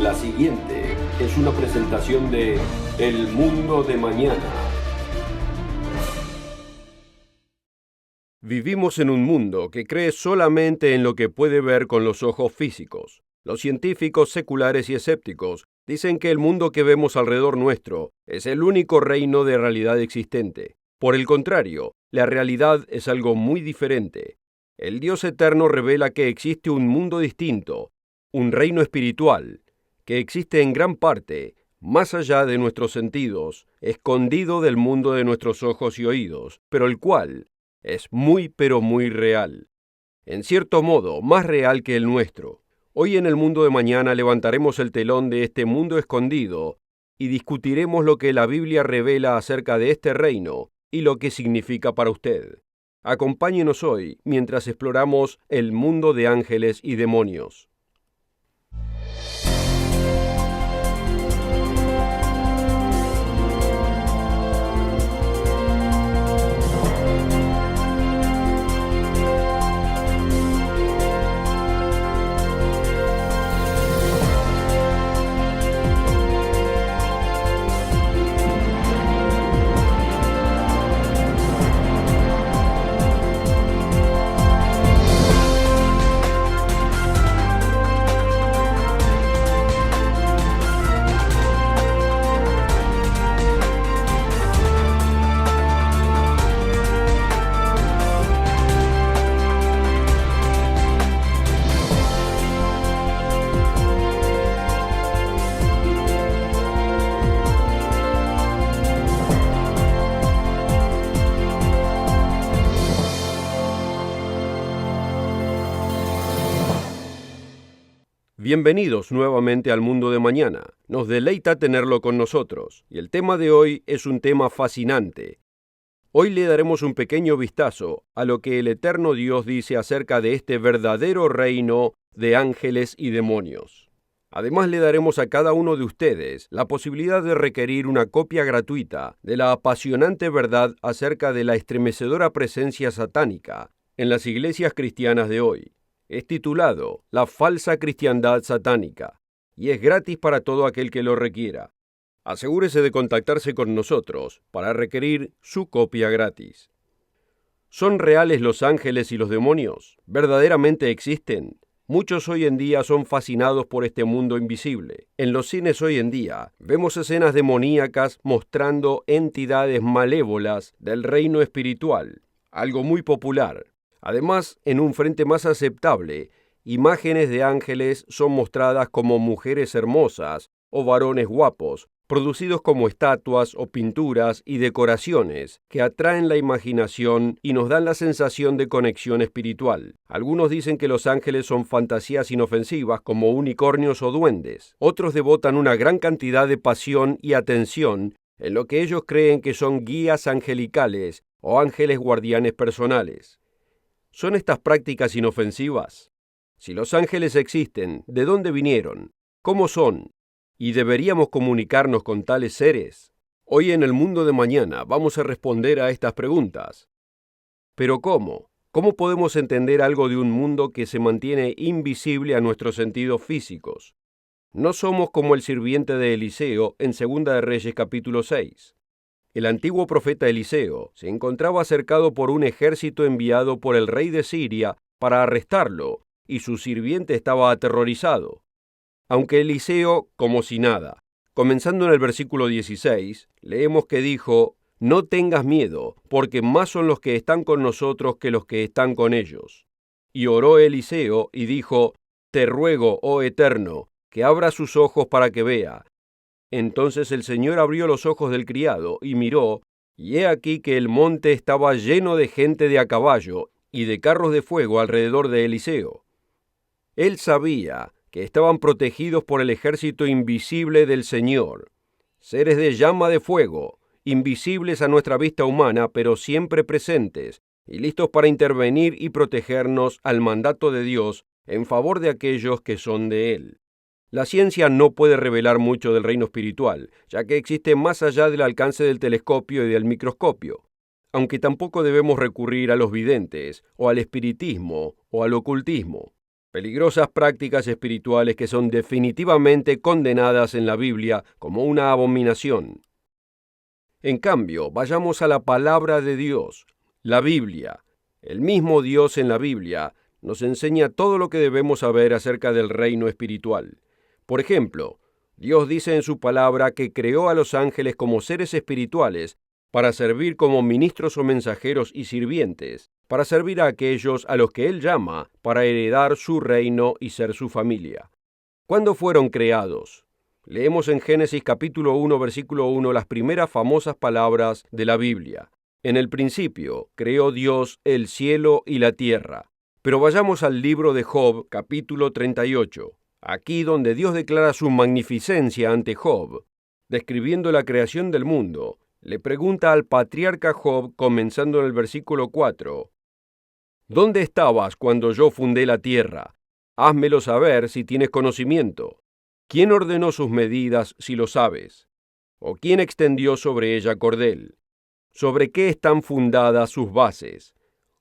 La siguiente es una presentación de El Mundo de Mañana. Vivimos en un mundo que cree solamente en lo que puede ver con los ojos físicos. Los científicos seculares y escépticos dicen que el mundo que vemos alrededor nuestro es el único reino de realidad existente. Por el contrario, la realidad es algo muy diferente. El Dios eterno revela que existe un mundo distinto, un reino espiritual, que existe en gran parte, más allá de nuestros sentidos, escondido del mundo de nuestros ojos y oídos, pero el cual es muy pero muy real. En cierto modo, más real que el nuestro. Hoy en el Mundo de Mañana levantaremos el telón de este mundo escondido y discutiremos lo que la Biblia revela acerca de este reino y lo que significa para usted. Acompáñenos hoy mientras exploramos el mundo de ángeles y demonios. Bienvenidos nuevamente al Mundo de Mañana. Nos deleita tenerlo con nosotros, y el tema de hoy es un tema fascinante. Hoy le daremos un pequeño vistazo a lo que el eterno Dios dice acerca de este verdadero reino de ángeles y demonios. Además le daremos a cada uno de ustedes la posibilidad de requerir una copia gratuita de la apasionante verdad acerca de la estremecedora presencia satánica en las iglesias cristianas de hoy. Es titulado La falsa cristiandad satánica y es gratis para todo aquel que lo requiera. Asegúrese de contactarse con nosotros para requerir su copia gratis. ¿Son reales los ángeles y los demonios? ¿Verdaderamente existen? Muchos hoy en día son fascinados por este mundo invisible. En los cines hoy en día vemos escenas demoníacas mostrando entidades malévolas del reino espiritual, algo muy popular. Además, en un frente más aceptable, imágenes de ángeles son mostradas como mujeres hermosas o varones guapos, producidos como estatuas o pinturas y decoraciones que atraen la imaginación y nos dan la sensación de conexión espiritual. Algunos dicen que los ángeles son fantasías inofensivas como unicornios o duendes. Otros devotan una gran cantidad de pasión y atención en lo que ellos creen que son guías angelicales o ángeles guardianes personales. ¿Son estas prácticas inofensivas? Si los ángeles existen, ¿de dónde vinieron? ¿Cómo son? ¿Y deberíamos comunicarnos con tales seres? Hoy en el Mundo de Mañana vamos a responder a estas preguntas. ¿Pero cómo? ¿Cómo podemos entender algo de un mundo que se mantiene invisible a nuestros sentidos físicos? No somos como el sirviente de Eliseo en 2 de Reyes capítulo 6. El antiguo profeta Eliseo se encontraba cercado por un ejército enviado por el rey de Siria para arrestarlo, y su sirviente estaba aterrorizado. Aunque Eliseo, como si nada. Comenzando en el versículo 16, leemos que dijo: «No tengas miedo, porque más son los que están con nosotros que los que están con ellos». Y oró Eliseo y dijo: «Te ruego, oh Eterno, que abra sus ojos para que vea». Entonces el Señor abrió los ojos del criado y miró, y he aquí que el monte estaba lleno de gente de a caballo y de carros de fuego alrededor de Eliseo. Él sabía que estaban protegidos por el ejército invisible del Señor, seres de llama de fuego, invisibles a nuestra vista humana, pero siempre presentes y listos para intervenir y protegernos al mandato de Dios en favor de aquellos que son de Él. La ciencia no puede revelar mucho del reino espiritual, ya que existe más allá del alcance del telescopio y del microscopio, aunque tampoco debemos recurrir a los videntes, o al espiritismo, o al ocultismo. Peligrosas prácticas espirituales que son definitivamente condenadas en la Biblia como una abominación. En cambio, vayamos a la palabra de Dios, la Biblia. El mismo Dios en la Biblia nos enseña todo lo que debemos saber acerca del reino espiritual. Por ejemplo, Dios dice en su palabra que creó a los ángeles como seres espirituales para servir como ministros o mensajeros y sirvientes, para servir a aquellos a los que Él llama para heredar su reino y ser su familia. ¿Cuándo fueron creados? Leemos en Génesis capítulo 1, versículo 1 las primeras famosas palabras de la Biblia. En el principio creó Dios el cielo y la tierra. Pero vayamos al libro de Job, capítulo 38. Aquí donde Dios declara su magnificencia ante Job, describiendo la creación del mundo, le pregunta al patriarca Job, comenzando en el versículo 4, ¿dónde estabas cuando yo fundé la tierra? Házmelo saber si tienes conocimiento. ¿Quién ordenó sus medidas si lo sabes? ¿O quién extendió sobre ella cordel? ¿Sobre qué están fundadas sus bases?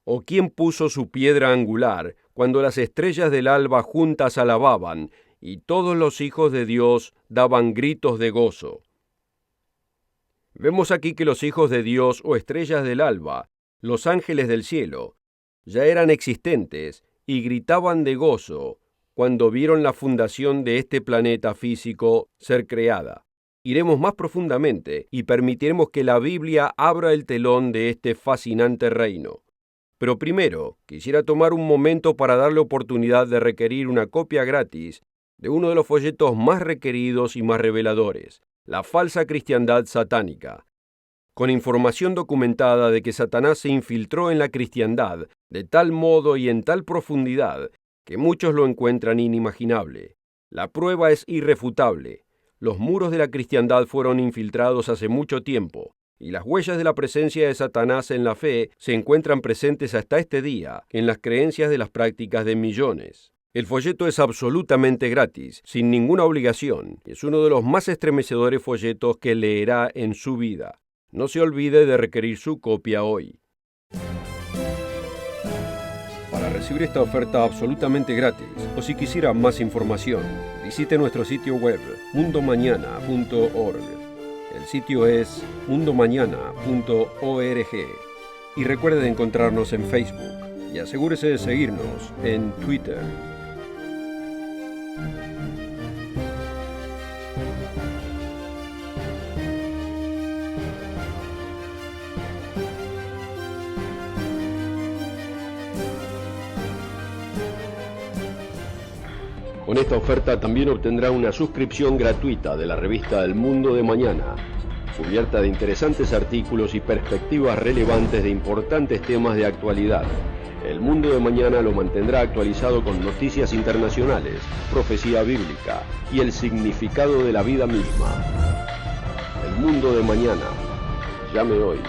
¿O quién puso su piedra angular cuando las estrellas del alba juntas alababan y todos los hijos de Dios daban gritos de gozo? Vemos aquí que los hijos de Dios o estrellas del alba, los ángeles del cielo, ya eran existentes y gritaban de gozo cuando vieron la fundación de este planeta físico ser creada. Iremos más profundamente y permitiremos que la Biblia abra el telón de este fascinante reino. Pero primero, quisiera tomar un momento para darle oportunidad de requerir una copia gratis de uno de los folletos más requeridos y más reveladores, La falsa cristiandad satánica, con información documentada de que Satanás se infiltró en la cristiandad de tal modo y en tal profundidad que muchos lo encuentran inimaginable. La prueba es irrefutable. Los muros de la cristiandad fueron infiltrados hace mucho tiempo, y las huellas de la presencia de Satanás en la fe se encuentran presentes hasta este día en las creencias de las prácticas de millones. El folleto es absolutamente gratis, sin ninguna obligación. Es uno de los más estremecedores folletos que leerá en su vida. No se olvide de requerir su copia hoy. Para recibir esta oferta absolutamente gratis, o si quisiera más información, visite nuestro sitio web mundomañana.org. El sitio es mundomañana.org. Y recuerde de encontrarnos en Facebook y asegúrese de seguirnos en Twitter. Con esta oferta también obtendrá una suscripción gratuita de la revista El Mundo de Mañana, cubierta de interesantes artículos y perspectivas relevantes de importantes temas de actualidad. El Mundo de Mañana lo mantendrá actualizado con noticias internacionales, profecía bíblica y el significado de la vida misma. El Mundo de Mañana. Llame hoy.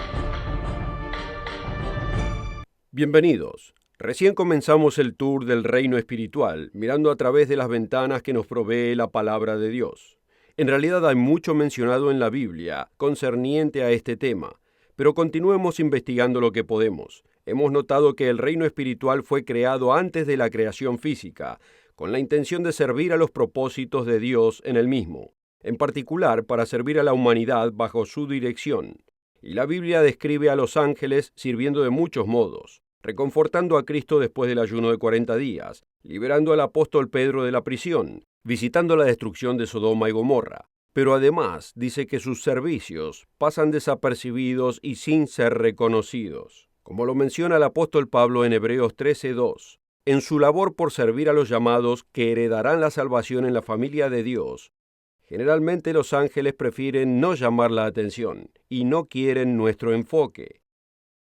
Bienvenidos. Recién comenzamos el tour del reino espiritual, mirando a través de las ventanas que nos provee la palabra de Dios. En realidad hay mucho mencionado en la Biblia concerniente a este tema, pero continuemos investigando lo que podemos. Hemos notado que el reino espiritual fue creado antes de la creación física, con la intención de servir a los propósitos de Dios en el mismo, en particular para servir a la humanidad bajo su dirección. Y la Biblia describe a los ángeles sirviendo de muchos modos, reconfortando a Cristo después del ayuno de 40 días, liberando al apóstol Pedro de la prisión, visitando la destrucción de Sodoma y Gomorra. Pero además dice que sus servicios pasan desapercibidos y sin ser reconocidos. Como lo menciona el apóstol Pablo en Hebreos 13:2, en su labor por servir a los llamados que heredarán la salvación en la familia de Dios, generalmente los ángeles prefieren no llamar la atención y no quieren nuestro enfoque.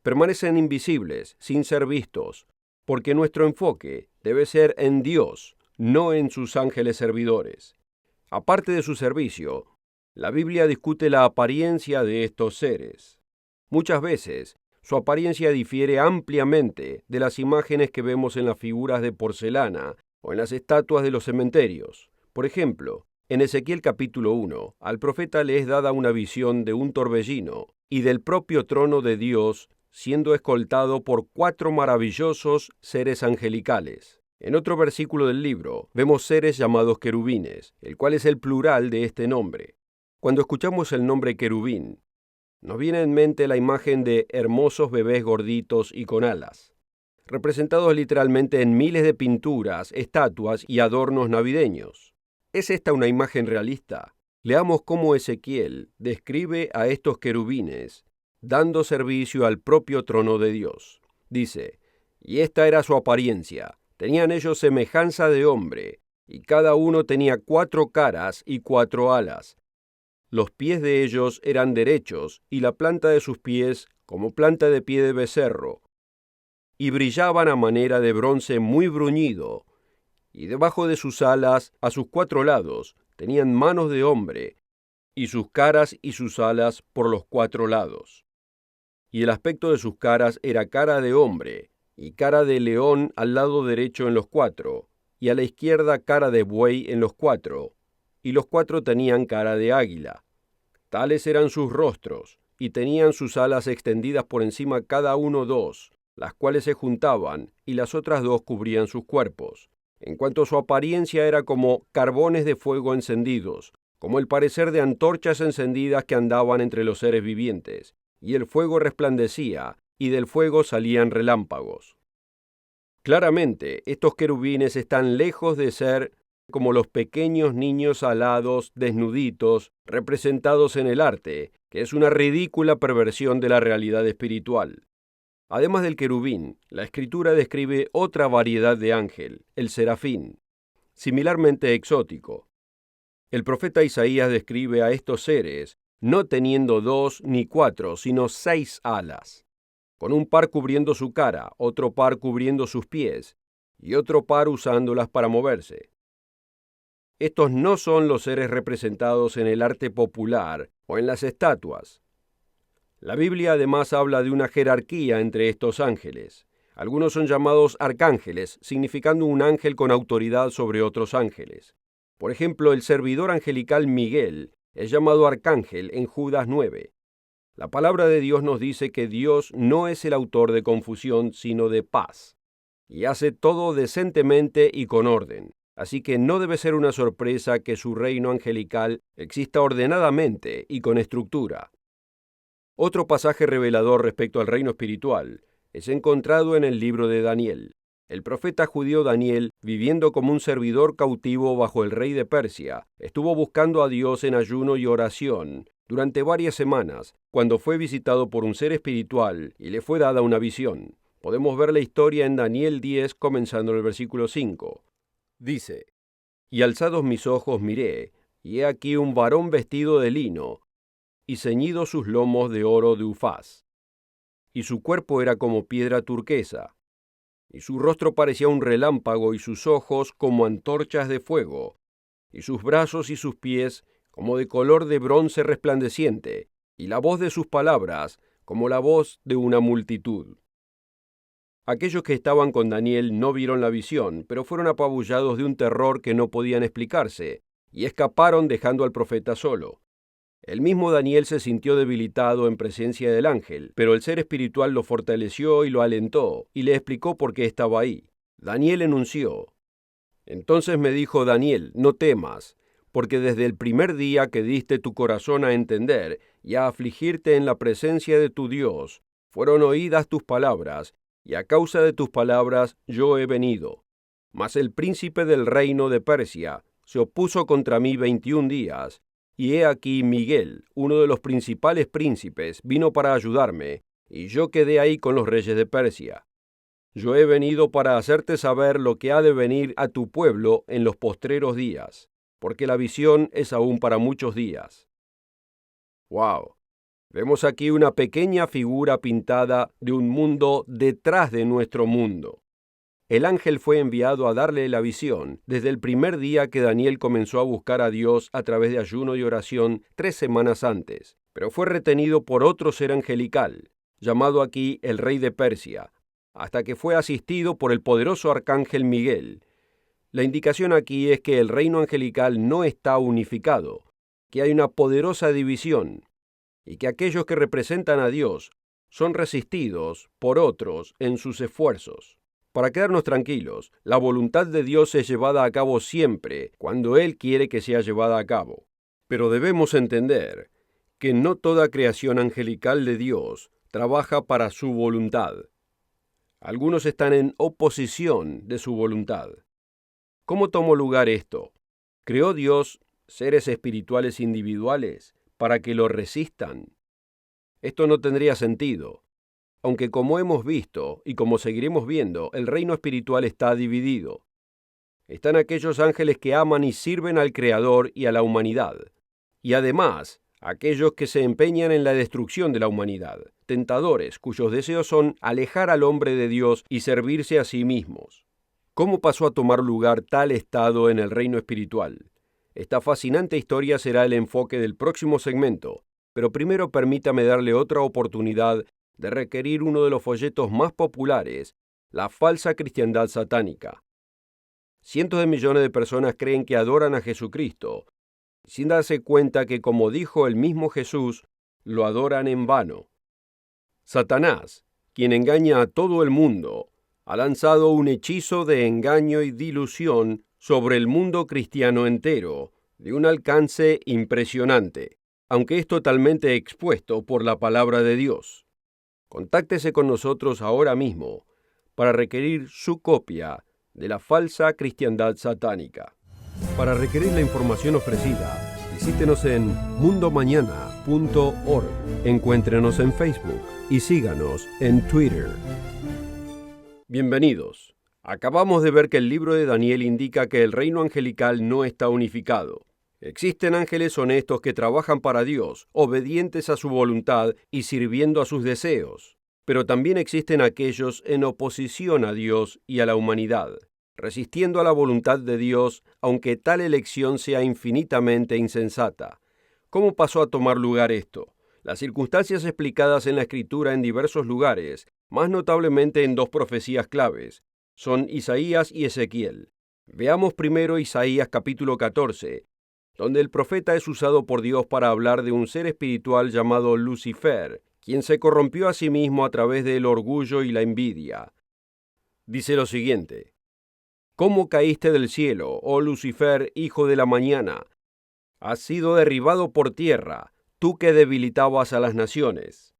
Permanecen invisibles, sin ser vistos, porque nuestro enfoque debe ser en Dios, no en sus ángeles servidores. Aparte de su servicio, la Biblia discute la apariencia de estos seres. Muchas veces, su apariencia difiere ampliamente de las imágenes que vemos en las figuras de porcelana o en las estatuas de los cementerios. Por ejemplo, en Ezequiel capítulo 1, al profeta le es dada una visión de un torbellino y del propio trono de Dios siendo escoltado por 4 maravillosos seres angelicales. En otro versículo del libro vemos seres llamados querubines, el cual es el plural de este nombre. Cuando escuchamos el nombre querubín, nos viene en mente la imagen de hermosos bebés gorditos y con alas, representados literalmente en miles de pinturas, estatuas y adornos navideños. ¿Es esta una imagen realista? Leamos cómo Ezequiel describe a estos querubines dando servicio al propio trono de Dios. Dice, y esta era su apariencia. Tenían ellos semejanza de hombre, y cada uno tenía 4 caras y 4 alas. Los pies de ellos eran derechos, y la planta de sus pies como planta de pie de becerro, y brillaban a manera de bronce muy bruñido, y debajo de sus alas, a sus 4 lados, tenían manos de hombre, y sus caras y sus alas por los 4 lados. Y el aspecto de sus caras era cara de hombre, y cara de león al lado derecho en los 4, y a la izquierda cara de buey en los 4, y los 4 tenían cara de águila. Tales eran sus rostros, y tenían sus alas extendidas por encima cada uno 2, las cuales se juntaban, y las otras 2 cubrían sus cuerpos. En cuanto a su apariencia era como carbones de fuego encendidos, como el parecer de antorchas encendidas que andaban entre los seres vivientes, y el fuego resplandecía, y del fuego salían relámpagos. Claramente, estos querubines están lejos de ser como los pequeños niños alados, desnuditos, representados en el arte, que es una ridícula perversión de la realidad espiritual. Además del querubín, la Escritura describe otra variedad de ángel, el serafín, similarmente exótico. El profeta Isaías describe a estos seres no teniendo 2 ni 4, sino 6 alas, con un par cubriendo su cara, otro par cubriendo sus pies, y otro par usándolas para moverse. Estos no son los seres representados en el arte popular o en las estatuas. La Biblia además habla de una jerarquía entre estos ángeles. Algunos son llamados arcángeles, significando un ángel con autoridad sobre otros ángeles. Por ejemplo, el servidor angelical Miguel es llamado arcángel en Judas 9. La palabra de Dios nos dice que Dios no es el autor de confusión, sino de paz, y hace todo decentemente y con orden. Así que no debe ser una sorpresa que su reino angelical exista ordenadamente y con estructura. Otro pasaje revelador respecto al reino espiritual es encontrado en el libro de Daniel. El profeta judío Daniel, viviendo como un servidor cautivo bajo el rey de Persia, estuvo buscando a Dios en ayuno y oración durante varias semanas, cuando fue visitado por un ser espiritual y le fue dada una visión. Podemos ver la historia en Daniel 10, comenzando en el versículo 5. Dice, y alzados mis ojos miré, y he aquí un varón vestido de lino, y ceñidos sus lomos de oro de Ufaz, y su cuerpo era como piedra turquesa, y su rostro parecía un relámpago, y sus ojos como antorchas de fuego, y sus brazos y sus pies como de color de bronce resplandeciente, y la voz de sus palabras como la voz de una multitud. Aquellos que estaban con Daniel no vieron la visión, pero fueron apabullados de un terror que no podían explicarse, y escaparon dejando al profeta solo. El mismo Daniel se sintió debilitado en presencia del ángel, pero el ser espiritual lo fortaleció y lo alentó, y le explicó por qué estaba ahí. Daniel enunció, entonces me dijo Daniel, no temas, porque desde el primer día que diste tu corazón a entender y a afligirte en la presencia de tu Dios, fueron oídas tus palabras, y a causa de tus palabras yo he venido. Mas el príncipe del reino de Persia se opuso contra mí 21 días, y he aquí Miguel, uno de los principales príncipes, vino para ayudarme, y yo quedé ahí con los reyes de Persia. Yo he venido para hacerte saber lo que ha de venir a tu pueblo en los postreros días, porque la visión es aún para muchos días. ¡Wow! Vemos aquí una pequeña figura pintada de un mundo detrás de nuestro mundo. El ángel fue enviado a darle la visión desde el primer día que Daniel comenzó a buscar a Dios a través de ayuno y oración 3 semanas antes, pero fue retenido por otro ser angelical, llamado aquí el rey de Persia, hasta que fue asistido por el poderoso arcángel Miguel. La indicación aquí es que el reino angelical no está unificado, que hay una poderosa división, y que aquellos que representan a Dios son resistidos por otros en sus esfuerzos. Para quedarnos tranquilos, la voluntad de Dios es llevada a cabo siempre cuando Él quiere que sea llevada a cabo. Pero debemos entender que no toda creación angelical de Dios trabaja para su voluntad. Algunos están en oposición de su voluntad. ¿Cómo tomó lugar esto? ¿Creó Dios seres espirituales individuales para que lo resistan? Esto no tendría sentido, aunque como hemos visto y como seguiremos viendo, el reino espiritual está dividido. Están aquellos ángeles que aman y sirven al Creador y a la humanidad, y además aquellos que se empeñan en la destrucción de la humanidad, tentadores cuyos deseos son alejar al hombre de Dios y servirse a sí mismos. ¿Cómo pasó a tomar lugar tal estado en el reino espiritual? Esta fascinante historia será el enfoque del próximo segmento, pero primero permítame darle otra oportunidad de requerir uno de los folletos más populares, la falsa cristiandad satánica. Cientos de millones de personas creen que adoran a Jesucristo, sin darse cuenta que, como dijo el mismo Jesús, lo adoran en vano. Satanás, quien engaña a todo el mundo, ha lanzado un hechizo de engaño y dilusión sobre el mundo cristiano entero, de un alcance impresionante, aunque es totalmente expuesto por la palabra de Dios. Contáctese con nosotros ahora mismo para requerir su copia de la falsa cristiandad satánica. Para requerir la información ofrecida, visítenos en mundomañana.org, encuéntrenos en Facebook y síganos en Twitter. Bienvenidos. Acabamos de ver que el libro de Daniel indica que el reino angelical no está unificado. Existen ángeles honestos que trabajan para Dios, obedientes a su voluntad y sirviendo a sus deseos. Pero también existen aquellos en oposición a Dios y a la humanidad, resistiendo a la voluntad de Dios, aunque tal elección sea infinitamente insensata. ¿Cómo pasó a tomar lugar esto? Las circunstancias explicadas en la Escritura en diversos lugares, más notablemente en dos profecías claves, son Isaías y Ezequiel. Veamos primero Isaías capítulo 14, donde el profeta es usado por Dios para hablar de un ser espiritual llamado Lucifer, quien se corrompió a sí mismo a través del orgullo y la envidia. Dice lo siguiente: ¿Cómo caíste del cielo, oh Lucifer, hijo de la mañana? Has sido derribado por tierra, tú que debilitabas a las naciones.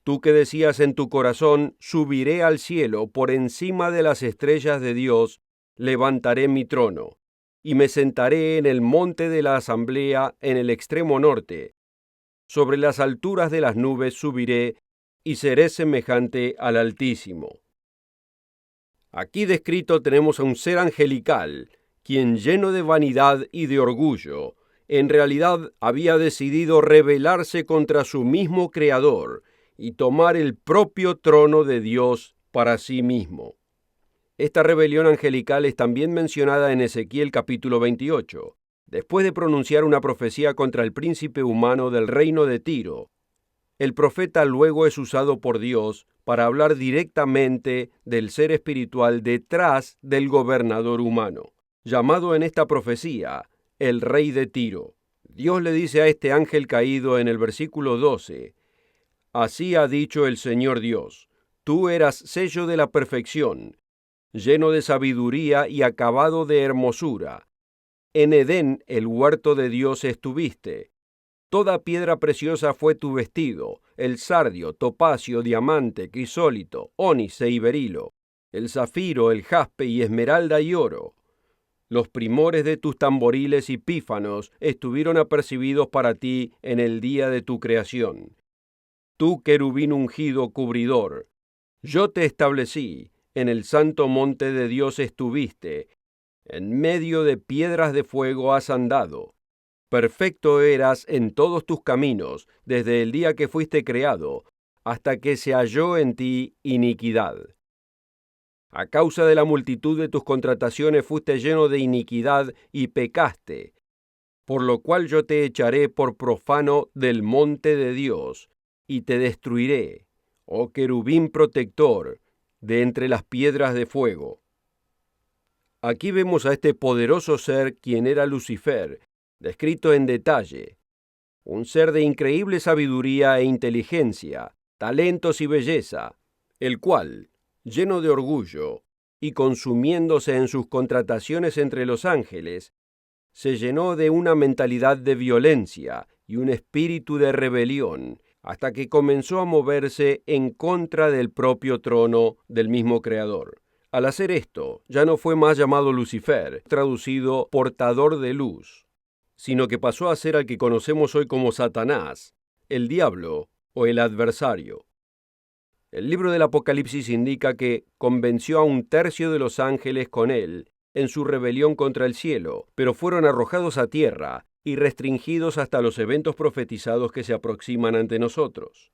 Tú que decías en tu corazón, subiré al cielo, por encima de las estrellas de Dios, levantaré mi trono, y me sentaré en el monte de la asamblea en el extremo norte. Sobre las alturas de las nubes subiré, y seré semejante al Altísimo. Aquí descrito tenemos a un ser angelical, quien lleno de vanidad y de orgullo, en realidad había decidido rebelarse contra su mismo Creador y tomar el propio trono de Dios para sí mismo. Esta rebelión angelical es también mencionada en Ezequiel capítulo 28, después de pronunciar una profecía contra el príncipe humano del reino de Tiro. El profeta luego es usado por Dios para hablar directamente del ser espiritual detrás del gobernador humano, llamado en esta profecía el rey de Tiro. Dios le dice a este ángel caído en el versículo 12, «Así ha dicho el Señor Dios, tú eras sello de la perfección, lleno de sabiduría y acabado de hermosura. En Edén, el huerto de Dios, estuviste. Toda piedra preciosa fue tu vestido, el sardio, topacio, diamante, crisólito, ónice y berilo, el zafiro, el jaspe y esmeralda y oro. Los primores de tus tamboriles y pífanos estuvieron apercibidos para ti en el día de tu creación. Tú, querubín ungido cubridor, yo te establecí, en el santo monte de Dios estuviste, en medio de piedras de fuego has andado. Perfecto eras en todos tus caminos, desde el día que fuiste creado, hasta que se halló en ti iniquidad. A causa de la multitud de tus contrataciones fuiste lleno de iniquidad y pecaste, por lo cual yo te echaré por profano del monte de Dios, y te destruiré, oh querubín protector, de entre las piedras de fuego. Aquí vemos a este poderoso ser, quien era Lucifer, descrito en detalle, un ser de increíble sabiduría e inteligencia, talentos y belleza, el cual, lleno de orgullo, y consumiéndose en sus contrataciones entre los ángeles, se llenó de una mentalidad de violencia y un espíritu de rebelión, hasta que comenzó a moverse en contra del propio trono del mismo Creador. Al hacer esto, ya no fue más llamado Lucifer, traducido portador de luz, sino que pasó a ser al que conocemos hoy como Satanás, el diablo o el adversario. El libro del Apocalipsis indica que convenció a 1/3 de los ángeles con él en su rebelión contra el cielo, pero fueron arrojados a tierra y restringidos hasta los eventos profetizados que se aproximan ante nosotros.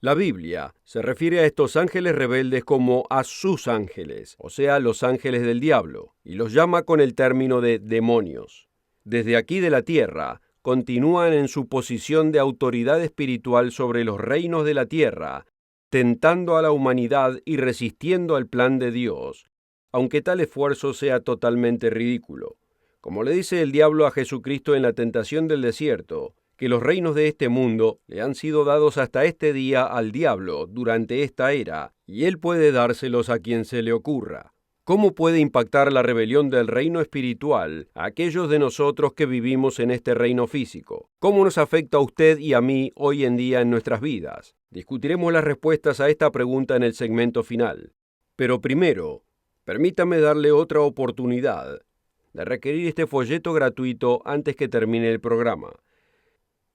La Biblia se refiere a estos ángeles rebeldes como a sus ángeles, o sea, los ángeles del diablo, y los llama con el término de demonios. Desde aquí de la tierra, continúan en su posición de autoridad espiritual sobre los reinos de la tierra, tentando a la humanidad y resistiendo al plan de Dios, aunque tal esfuerzo sea totalmente ridículo. Como le dice el diablo a Jesucristo en la tentación del desierto, que los reinos de este mundo le han sido dados hasta este día al diablo durante esta era, y él puede dárselos a quien se le ocurra. ¿Cómo puede impactar la rebelión del reino espiritual a aquellos de nosotros que vivimos en este reino físico? ¿Cómo nos afecta a usted y a mí hoy en día en nuestras vidas? Discutiremos las respuestas a esta pregunta en el segmento final. Pero primero, permítame darle otra oportunidad de requerir este folleto gratuito antes que termine el programa.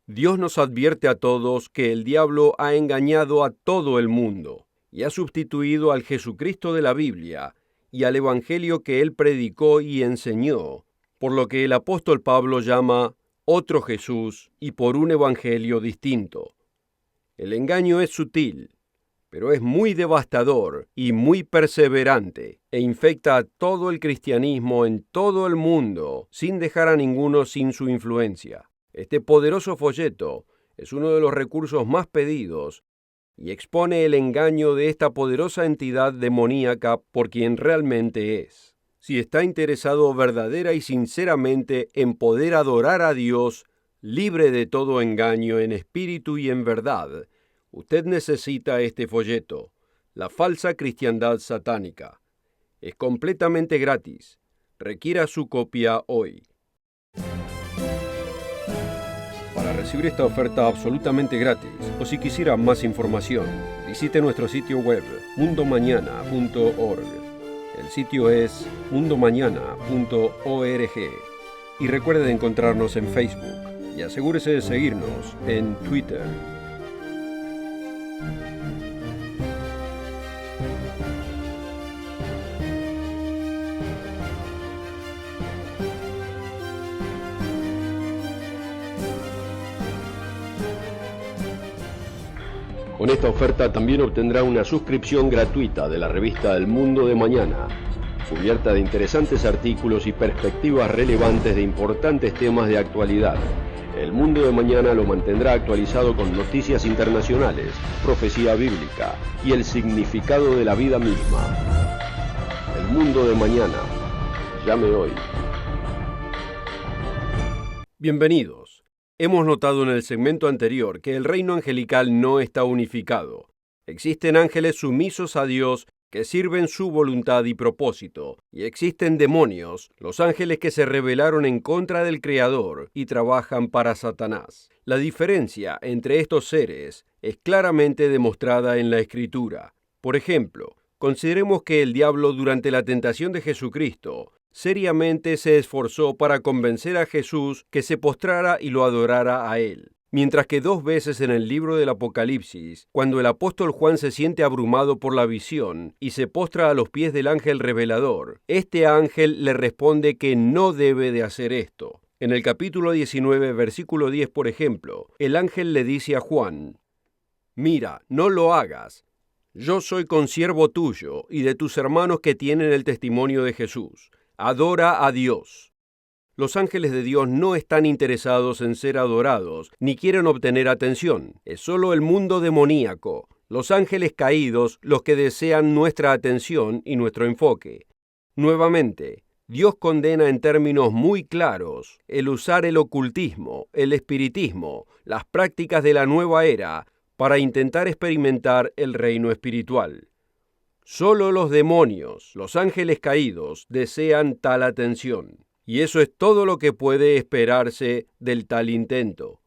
Dios nos advierte a todos que el diablo ha engañado a todo el mundo y ha sustituido al Jesucristo de la Biblia y al Evangelio que él predicó y enseñó, por lo que el apóstol Pablo llama otro Jesús y por un Evangelio distinto. El engaño es sutil, pero es muy devastador y muy perseverante, e infecta a todo el cristianismo en todo el mundo, sin dejar a ninguno sin su influencia. Este poderoso folleto es uno de los recursos más pedidos y expone el engaño de esta poderosa entidad demoníaca por quien realmente es. Si está interesado verdadera y sinceramente en poder adorar a Dios, libre de todo engaño en espíritu y en verdad, usted necesita este folleto, La falsa cristiandad satánica. Es completamente gratis. Requiera su copia hoy. Para recibir esta oferta absolutamente gratis, o si quisiera más información, visite nuestro sitio web mundomañana.org. El sitio es mundomañana.org. Y recuerde de encontrarnos en Facebook y asegúrese de seguirnos en Twitter. Con esta oferta también obtendrá una suscripción gratuita de la revista El Mundo de Mañana, cubierta de interesantes artículos y perspectivas relevantes de importantes temas de actualidad. El Mundo de Mañana lo mantendrá actualizado con noticias internacionales, profecía bíblica y el significado de la vida misma. El Mundo de Mañana. Llame hoy. Bienvenidos. Hemos notado en el segmento anterior que el reino angelical no está unificado. Existen ángeles sumisos a Dios que sirven su voluntad y propósito, y existen demonios, los ángeles que se rebelaron en contra del Creador y trabajan para Satanás. La diferencia entre estos seres es claramente demostrada en la Escritura. Por ejemplo, consideremos que el diablo durante la tentación de Jesucristo seriamente se esforzó para convencer a Jesús que se postrara y lo adorara a él. Mientras que 2 veces en el libro del Apocalipsis, cuando el apóstol Juan se siente abrumado por la visión y se postra a los pies del ángel revelador, este ángel le responde que no debe de hacer esto. En el capítulo 19, versículo 10, por ejemplo, el ángel le dice a Juan: «Mira, no lo hagas. Yo soy consiervo tuyo y de tus hermanos que tienen el testimonio de Jesús. Adora a Dios». Los ángeles de Dios no están interesados en ser adorados, ni quieren obtener atención. Es solo el mundo demoníaco, los ángeles caídos, los que desean nuestra atención y nuestro enfoque. Nuevamente, Dios condena en términos muy claros el usar el ocultismo, el espiritismo, las prácticas de la nueva era para intentar experimentar el reino espiritual. Solo los demonios, los ángeles caídos, desean tal atención. Y eso es todo lo que puede esperarse del tal intento.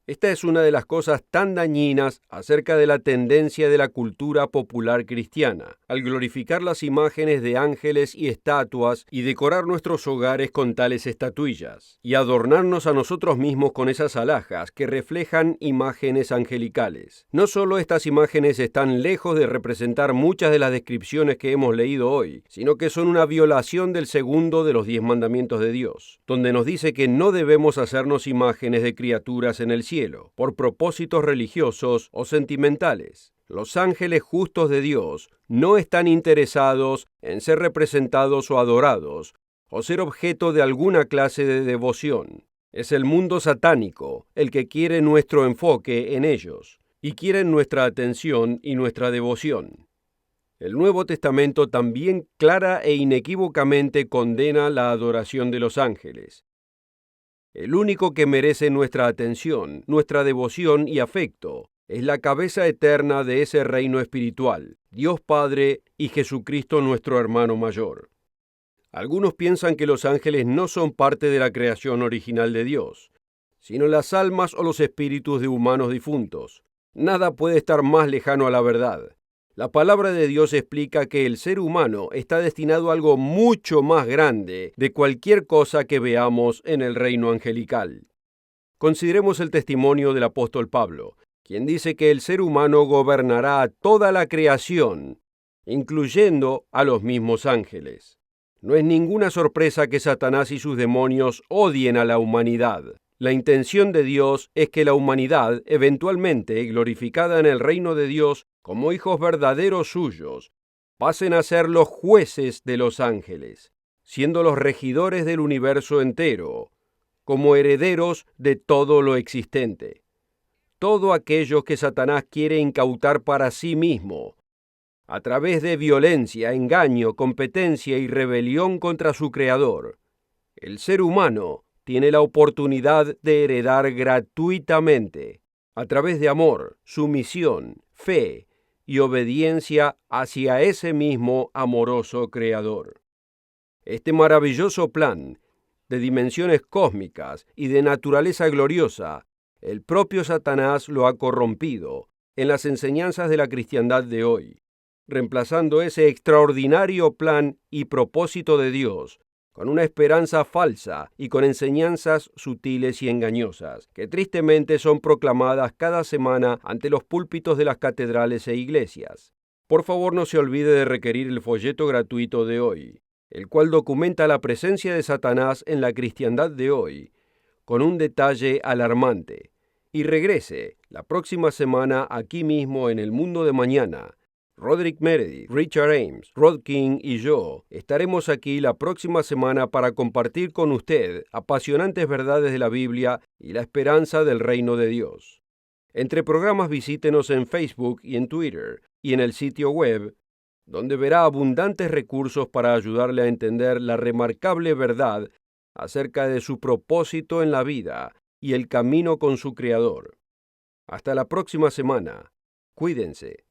Esta es una de las cosas tan dañinas acerca de la tendencia de la cultura popular cristiana, al glorificar las imágenes de ángeles y estatuas y decorar nuestros hogares con tales estatuillas, y adornarnos a nosotros mismos con esas alhajas que reflejan imágenes angelicales. No solo estas imágenes están lejos de representar muchas de las descripciones que hemos leído hoy, sino que son una violación del segundo de los 10 mandamientos de Dios, donde nos dice que no debemos hacernos imágenes de criaturas en el cielo, por propósitos religiosos o sentimentales. Los ángeles justos de Dios no están interesados en ser representados o adorados, o ser objeto de alguna clase de devoción. Es el mundo satánico el que quiere nuestro enfoque en ellos, y quieren nuestra atención y nuestra devoción. El Nuevo Testamento también clara e inequívocamente condena la adoración de los ángeles. El único que merece nuestra atención, nuestra devoción y afecto es la cabeza eterna de ese reino espiritual, Dios Padre y Jesucristo nuestro hermano mayor. Algunos piensan que los ángeles no son parte de la creación original de Dios, sino las almas o los espíritus de humanos difuntos. Nada puede estar más lejano a la verdad. La palabra de Dios explica que el ser humano está destinado a algo mucho más grande de cualquier cosa que veamos en el reino angelical. Consideremos el testimonio del apóstol Pablo, quien dice que el ser humano gobernará a toda la creación, incluyendo a los mismos ángeles. No es ninguna sorpresa que Satanás y sus demonios odien a la humanidad. La intención de Dios es que la humanidad, eventualmente glorificada en el reino de Dios como hijos verdaderos suyos, pasen a ser los jueces de los ángeles, siendo los regidores del universo entero, como herederos de todo lo existente. Todo aquello que Satanás quiere incautar para sí mismo, a través de violencia, engaño, competencia y rebelión contra su Creador, el ser humano tiene la oportunidad de heredar gratuitamente, a través de amor, sumisión, fe y obediencia hacia ese mismo amoroso Creador. Este maravilloso plan, de dimensiones cósmicas y de naturaleza gloriosa, el propio Satanás lo ha corrompido en las enseñanzas de la cristiandad de hoy, reemplazando ese extraordinario plan y propósito de Dios con una esperanza falsa y con enseñanzas sutiles y engañosas, que tristemente son proclamadas cada semana ante los púlpitos de las catedrales e iglesias. Por favor, no se olvide de requerir el folleto gratuito de hoy, el cual documenta la presencia de Satanás en la cristiandad de hoy, con un detalle alarmante. Y regrese la próxima semana aquí mismo en El Mundo de Mañana. Roderick Meredith, Richard Ames, Rod King y yo estaremos aquí la próxima semana para compartir con usted apasionantes verdades de la Biblia y la esperanza del reino de Dios. Entre programas visítenos en Facebook y en Twitter y en el sitio web, donde verá abundantes recursos para ayudarle a entender la remarcable verdad acerca de su propósito en la vida y el camino con su Creador. Hasta la próxima semana. Cuídense.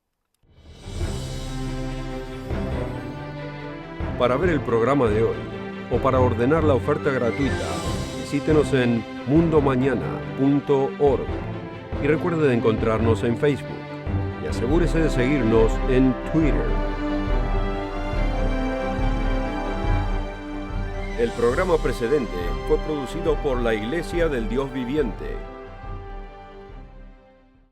Para ver el programa de hoy o para ordenar la oferta gratuita, visítenos en mundomañana.org y recuerde de encontrarnos en Facebook y asegúrese de seguirnos en Twitter. El programa precedente fue producido por la Iglesia del Dios Viviente.